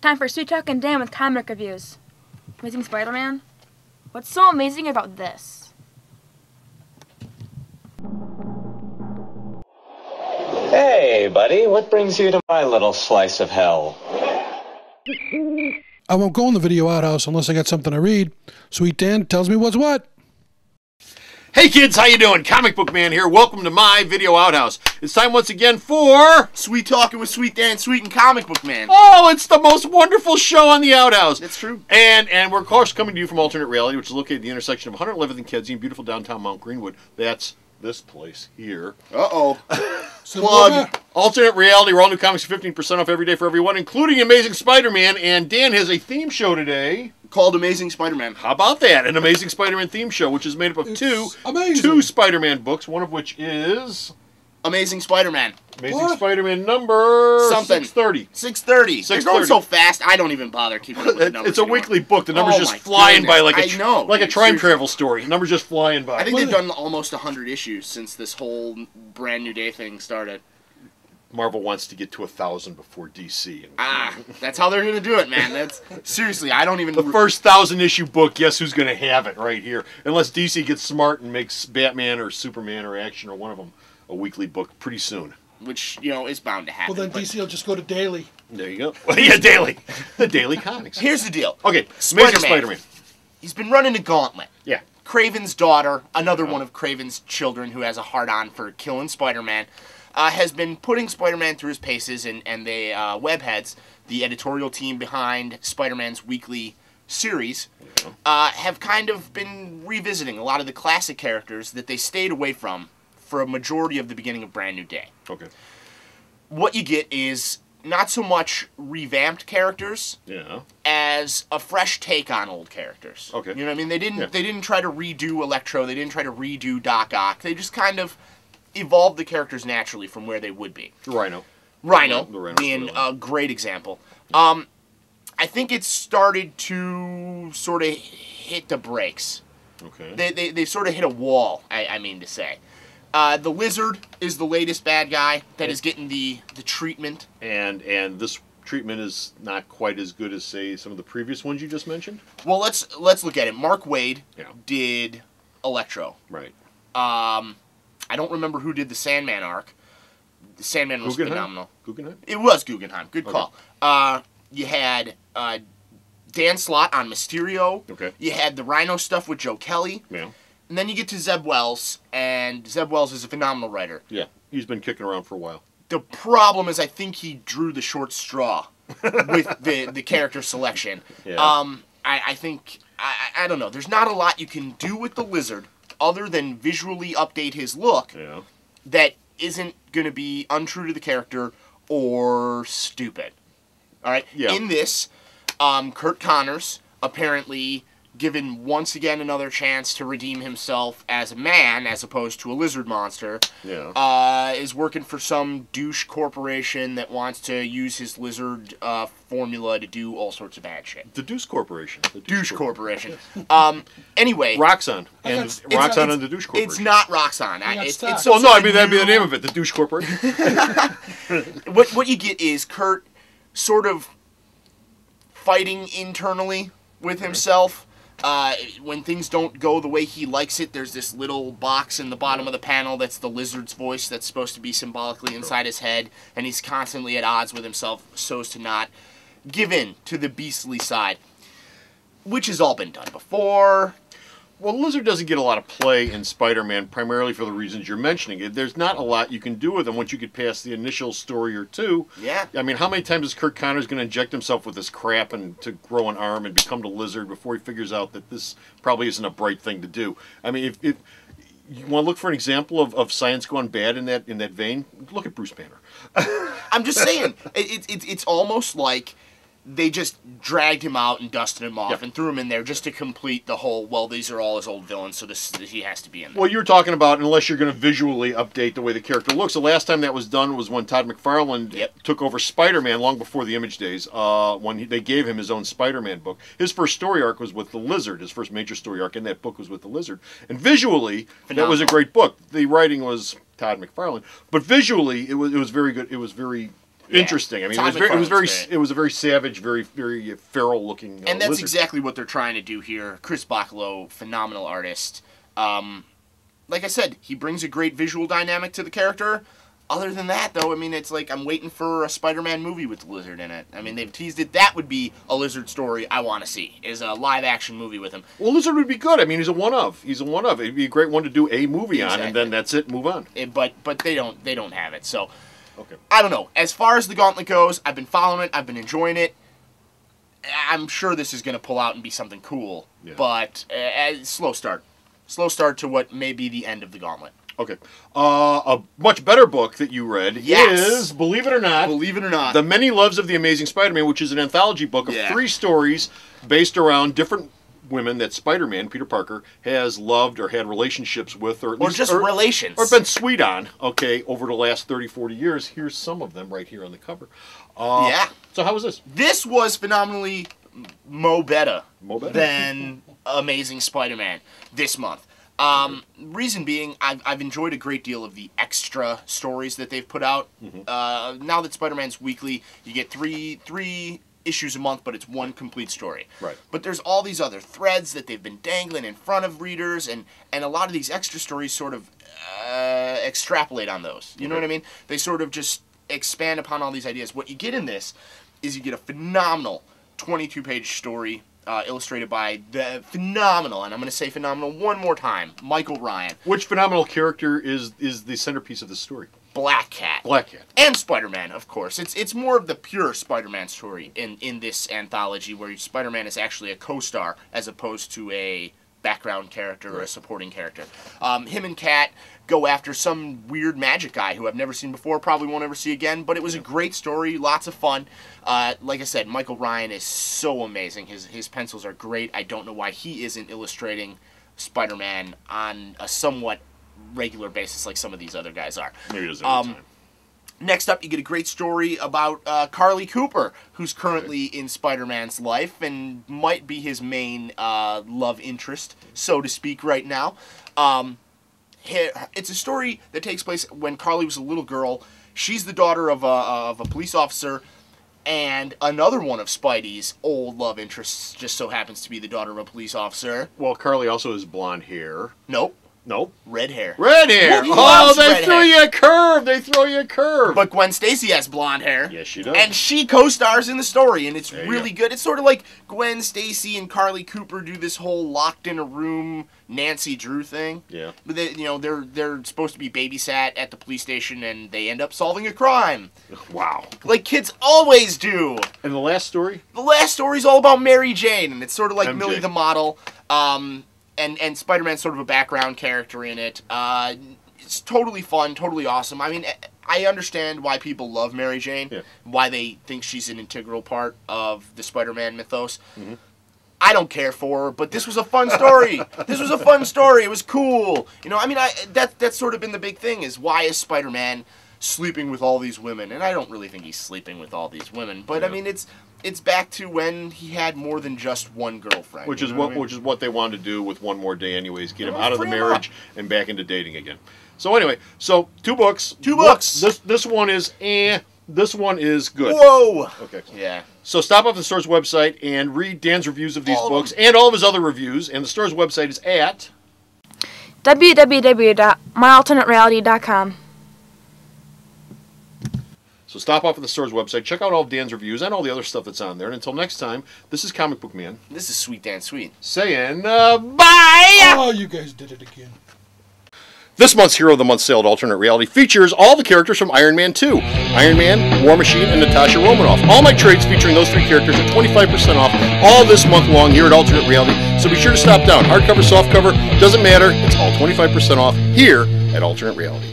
time for Sweet Talk and Dan with comic reviews. Amazing Spider-Man? What's so amazing about this? Hey, buddy, what brings you to my little slice of hell? I won't go in the video outhouse unless I got something to read. Sweet Dan tells me what's what. Hey kids, how you doing? Comic Book Man here. Welcome to my video outhouse. It's time once again for Sweet Talking with Sweet Dan, Sweet and Comic Book Man. Oh, it's the most wonderful show on the outhouse. That's true. And we're of course coming to you from Alternate Reality, which is located at the intersection of 111th and Kedzie in beautiful downtown Mount Greenwood. That's this place here. Uh-oh. Plug. Alternate Reality, where all new comics are 15% off every day for everyone, including Amazing Spider-Man. And Dan has a theme show today Called Amazing Spider-Man. How about that? An Amazing Spider-Man theme show, which is made up of two Spider-Man books, one of which is Amazing Spider-Man. Amazing Spider-Man number something 630. 630. They're going so fast, I don't even bother keeping up with the numbers. It's a weekly book. The numbers just flying by like a time travel story. The numbers just flying by. I think they've done almost 100 issues since this whole Brand New Day thing started. Marvel wants to get to 1,000 before DC. That's how they're going to do it, man. That's seriously, I don't even... The first 1,000-issue book, guess who's going to have it right here? Unless DC gets smart and makes Batman or Superman or Action or one of them a weekly book pretty soon. Which, you know, is bound to happen. Well, then DC will just go to daily. There you go. Yeah, daily. The daily comics. Here's the deal. Okay, Amazing Spider-Man. He's been running a gauntlet. Yeah. Kraven's daughter, another one of Kraven's children who has a hard-on for killing Spider-Man, has been putting Spider-Man through his paces, and the Webheads, the editorial team behind Spider-Man's weekly series, have kind of been revisiting a lot of the classic characters that they stayed away from for a majority of the beginning of Brand New Day. Okay. What you get is not so much revamped characters as a fresh take on old characters. Okay. You know what I mean? They didn't try to redo Electro, they didn't try to redo Doc Ock. They just kind of evolved the characters naturally from where they would be. Rhino being a great example. I think it started to sort of hit the brakes. Okay. They sort of hit a wall, I mean to say. The Lizard is the latest bad guy that is getting the treatment. And this treatment is not quite as good as, say, some of the previous ones you just mentioned? Well, let's look at it. Mark Waid did Electro. Right. I don't remember who did the Sandman arc. The Sandman was phenomenal. Guggenheim? It was Guggenheim. Good call. You had Dan Slott on Mysterio. Okay. You had the Rhino stuff with Joe Kelly. Yeah. And then you get to Zeb Wells, and Zeb Wells is a phenomenal writer. Yeah, he's been kicking around for a while. The problem is I think he drew the short straw with the character selection. Yeah. I think, I don't know, there's not a lot you can do with the Lizard other than visually update his look that isn't going to be untrue to the character or stupid. All right? Yeah. In this, Kurt Connors apparently given once again another chance to redeem himself as a man as opposed to a lizard monster, is working for some douche corporation that wants to use his lizard formula to do all sorts of bad shit. The Douche Corporation. The Douche Corporation. Anyway. Roxxon. And Roxxon and the Douche Corporation. It's not Roxxon. Well, no, I mean, that'd be the name of it, the Douche Corporation. What you get is Kurt sort of fighting internally with himself. When things don't go the way he likes it, there's this little box in the bottom of the panel that's the Lizard's voice that's supposed to be symbolically inside his head, and he's constantly at odds with himself so as to not give in to the beastly side, which has all been done before. Well, Lizard doesn't get a lot of play in Spider-Man, primarily for the reasons you're mentioning. There's not a lot you can do with him once you get past the initial story or two. Yeah. I mean, how many times is Kurt Connors going to inject himself with this crap and to grow an arm and become the Lizard before he figures out that this probably isn't a bright thing to do? I mean, if you want to look for an example of science gone bad in that vein, look at Bruce Banner. I'm just saying, it's almost like they just dragged him out and dusted him off and threw him in there just to complete the whole, well, these are all his old villains, so he has to be in there. Well, you're talking about, unless you're going to visually update the way the character looks. The last time that was done was when Todd McFarlane took over Spider-Man long before the Image Days, when they gave him his own Spider-Man book. His first story arc was with the Lizard. His first major story arc in that book was with the Lizard. And visually, that was a great book. The writing was Todd McFarlane. But visually, it was very good. It was very Interesting. I mean, Todd it was very, McFarlane's great. it was a very savage, very feral looking. And that's lizard. exactly what they're trying to do here. Chris Bachalo, phenomenal artist. Like I said, he brings a great visual dynamic to the character. Other than that, though, I mean, it's like I'm waiting for a Spider-Man movie with the lizard in it. I mean, they've teased it. That would be a lizard story I want to see, is a live-action movie with him. Well, Lizard would be good. I mean, he's a one-of. He's a one-of. It'd be a great one to do a movie on, Exactly. and then that's it. Move on. But they don't have it. So Okay. I don't know. As far as the Gauntlet goes, I've been following it. I've been enjoying it. I'm sure this is going to pull out and be something cool. Yeah. But slow start. Slow start to what may be the end of the Gauntlet. Okay. A much better book that you read is, believe it or not, The Many Loves of the Amazing Spider-Man, which is an anthology book of 3 stories based around different women that Spider-Man, Peter Parker, has loved or had relationships with, or at least, just relations. or been sweet on, okay, over the last 30, 40 years. Here's some of them right here on the cover. Yeah. So how was this? This was phenomenally better Mo better? than Amazing Spider-Man this month. Reason being, I've enjoyed a great deal of the extra stories that they've put out. Now that Spider-Man's weekly, you get three issues a month, but it's one complete story. Right. But there's all these other threads that they've been dangling in front of readers, and a lot of these extra stories sort of extrapolate on those. You know what I mean? They sort of just expand upon all these ideas. What you get in this is you get a phenomenal 22-page story illustrated by the phenomenal, and I'm going to say phenomenal one more time, Michael Ryan. Which phenomenal character is the centerpiece of the story? Black Cat. Black Cat. And Spider-Man, of course. It's more of the pure Spider-Man story in this anthology, where Spider-Man is actually a co-star as opposed to a background character or a supporting character. Him and Cat go after some weird magic guy who I've never seen before, probably won't ever see again, but it was a great story, lots of fun. Like I said, Michael Ryan is so amazing. His pencils are great. I don't know why he isn't illustrating Spider-Man on a somewhat regular basis like some of these other guys are. Maybe it doesn't have time. Next up, you get a great story about Carly Cooper, who's currently in Spider-Man's life and might be his main love interest, so to speak, right now. It's a story that takes place when Carly was a little girl. She's the daughter of a police officer, and another one of Spidey's old love interests just so happens to be the daughter of a police officer. Well, Carly also has blonde hair. Nope. Nope. Red hair. Red hair! Who Oh, loves they red threw hair? you a curve! They throw you a curve! But Gwen Stacy has blonde hair. Yes, she does. And she co-stars in the story, and it's There you really go. good. It's sort of like Gwen Stacy and Carly Cooper do this whole locked in a room Nancy Drew thing. Yeah. But they, they're supposed to be babysat at the police station, and they end up solving a crime, Wow. like kids always do. And the last story? The last story's all about Mary Jane, and it's sort of like MJ. Millie the Model. And Spider-Man's sort of a background character in it. It's totally fun, totally awesome. I mean, I understand why people love Mary Jane, why they think she's an integral part of the Spider-Man mythos. I don't care for her, but this was a fun story. This was a fun story. It was cool. I mean, that's sort of been the big thing, is why is Spider-Man sleeping with all these women? And I don't really think he's sleeping with all these women, but I mean, it's back to when he had more than just one girlfriend. Which is what they wanted to do with One More Day anyways, get him Well, out of the free him marriage and back into dating again. So anyway, 2 books. Two books. This one is this one is good. Whoa! Okay. Yeah. So stop off the store's website and read Dan's reviews of these All of books them. and all of his other reviews, and the store's website is at www.myalternatereality.com. So stop off at the store's website, check out all of Dan's reviews and all the other stuff that's on there. And until next time, this is Comic Book Man This is Sweet Dan Sweet. saying bye! Oh, you guys did it again. This month's Hero of the Month sale at Alternate Reality features all the characters from Iron Man 2. Iron Man, War Machine, and Natasha Romanoff. All my trades featuring those 3 characters are 25% off all this month long here at Alternate Reality. So be sure to stop down. Hardcover, softcover, doesn't matter. It's all 25% off here at Alternate Reality.